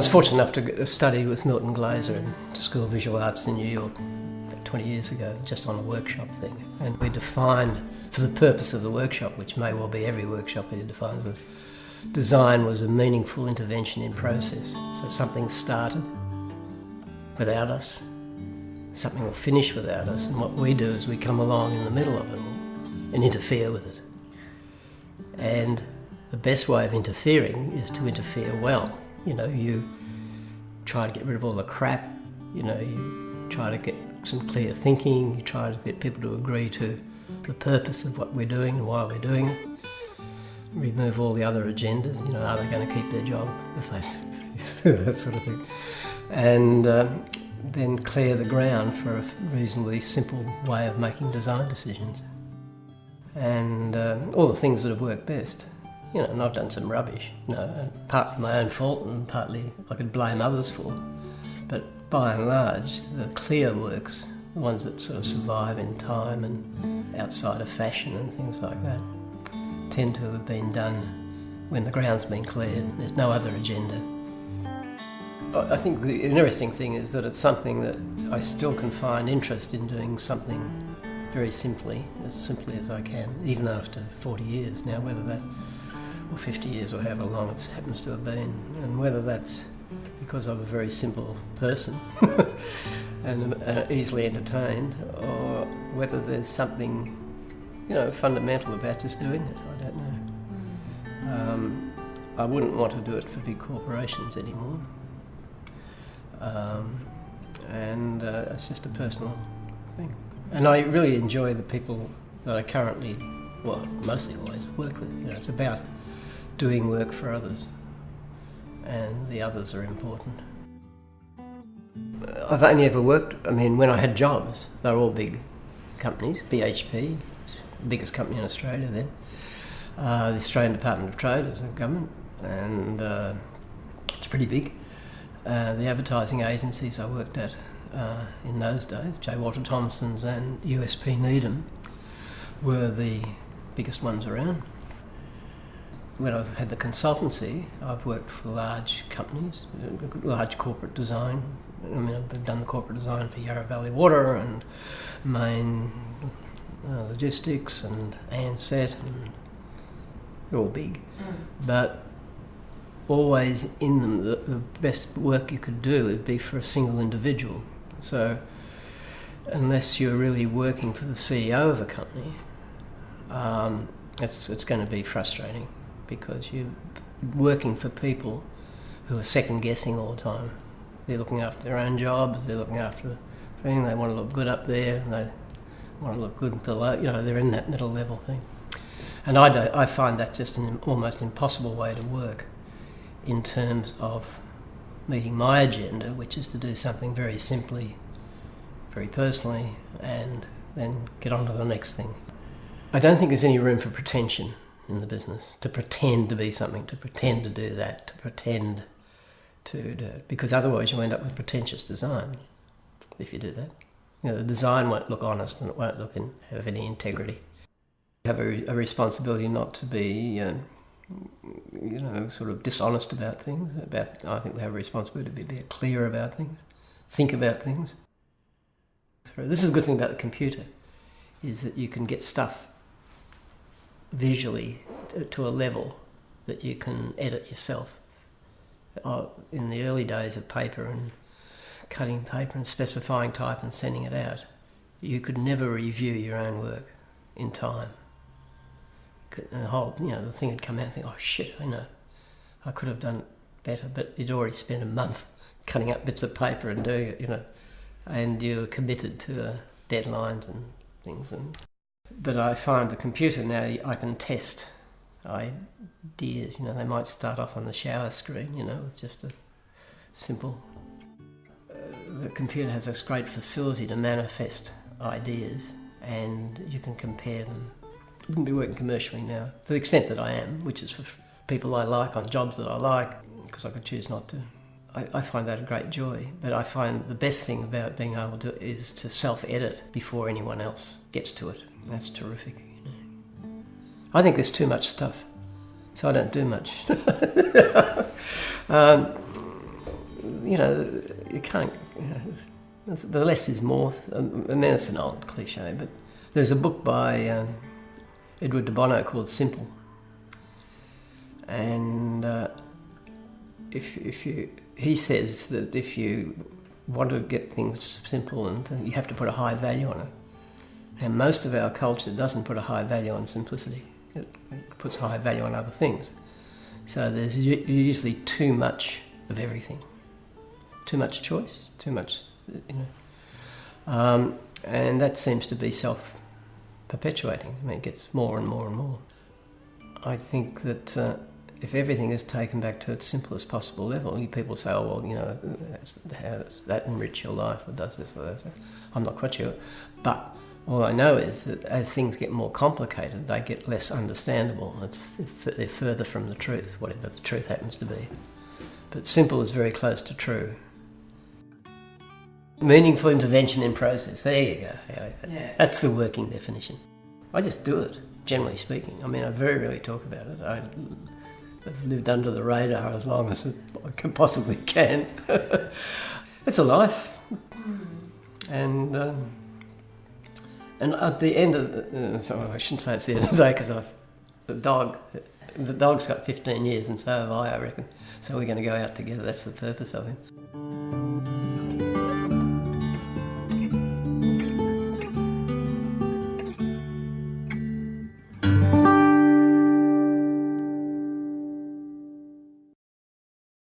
was fortunate enough to study with Milton Glaser in School of Visual Arts in New York about 20 years ago, just on a workshop thing. And we defined, for the purpose of the workshop, which may well be every workshop we defined, was design was a meaningful intervention in process. So something started without us, something will finish without us, and what we do is we come along in the middle of it all and interfere with it. And the best way of interfering is to interfere well. You know, you try to get rid of all the crap, you know, you try to get some clear thinking, you try to get people to agree to the purpose of what we're doing and why we're doing it. Remove all the other agendas, you know, are they going to keep their job if they, that sort of thing. And then clear the ground for a reasonably simple way of making design decisions. And all the things that have worked best. You know, and I've done some rubbish, you know, partly my own fault and partly I could blame others for. But by and large, the clear works, the ones that sort of survive in time and outside of fashion and things like that, tend to have been done when the ground's been cleared. There's no other agenda. I think the interesting thing is that it's something that I still can find interest in doing something very simply as I can, even after 40 years now, whether that, or 50 years or however long it happens to have been, and whether that's because I'm a very simple person and easily entertained, or whether there's something, you know, fundamental about just doing it. I don't know. I wouldn't want to do it for big corporations anymore. And it's just a personal thing. And I really enjoy the people that I currently, well, mostly always work with. You know, it's about doing work for others, and the others are important. I've only ever worked, I mean, when I had jobs, they were all big companies. BHP, the biggest company in Australia then. The Australian Department of Trade is the government, and it's pretty big. The advertising agencies I worked at in those days, J. Walter Thompson's and USP Needham, were the biggest ones around. When I've had the consultancy, I've worked for large companies, large corporate design. I mean, I've done the corporate design for Yarra Valley Water and Main Logistics and Ansett, and they're all big. But always in them, the best work you could do would be for a single individual. So unless you're really working for the CEO of a company, it's going to be frustrating, because you're working for people who are second guessing all the time. They're looking after their own jobs, they're looking after a thing, they want to look good up there, and they want to look good below, you know, they're in that middle level thing. And I find that just an almost impossible way to work in terms of meeting my agenda, which is to do something very simply, very personally, and then get on to the next thing. I don't think there's any room for pretension in the business, to pretend to be something, to pretend to do that, to pretend to do it, because otherwise you end up with pretentious design if you do that. You know, the design won't look honest and it won't have any integrity. You have a responsibility not to be sort of dishonest about things. I think we have a responsibility to be clear about things, think about things. This is a good thing about the computer, is that you can get stuff visually to a level that you can edit yourself. In the early days of paper and cutting paper and specifying type and sending it out, you could never review your own work in time. And the thing would come out and think, oh shit, I know, I could have done it better, but you'd already spent a month cutting up bits of paper and doing it, you know, and you're committed to deadlines and things. But I find the computer now, I can test ideas, you know, they might start off on the shower screen, you know, with just a simple... the computer has this great facility to manifest ideas, and you can compare them. I wouldn't be working commercially now, to the extent that I am, which is for people I like, on jobs that I like, because I could choose not to. I find that a great joy, but I find the best thing about being able to is to self-edit before anyone else gets to it. That's terrific, you know. I think there's too much stuff, so I don't do much. you know, you can't, you know, the less is more. I mean, it's an old cliche, but there's a book by Edward de Bono called Simple. And he says that if you want to get things simple, and you have to put a high value on it. And most of our culture doesn't put a high value on simplicity. It puts a high value on other things. So there's usually too much of everything. Too much choice, too much, you know. And that seems to be self-perpetuating. I mean, it gets more and more and more. I think that if everything is taken back to its simplest possible level, people say, oh, well, you know, how does that enrich your life, or does this or that? I'm not quite sure. But all I know is that as things get more complicated, they get less understandable. They're further from the truth, whatever the truth happens to be. But simple is very close to true. Meaningful intervention in process. There you go. Yeah. That's the working definition. I just do it, generally speaking. I mean, I very rarely talk about it. I've lived under the radar as long as I can possibly can. It's a life. And at the end of I shouldn't say it's the end of the day, because the dog's got 15 years and so have I reckon. So we're going to go out together. That's the purpose of him.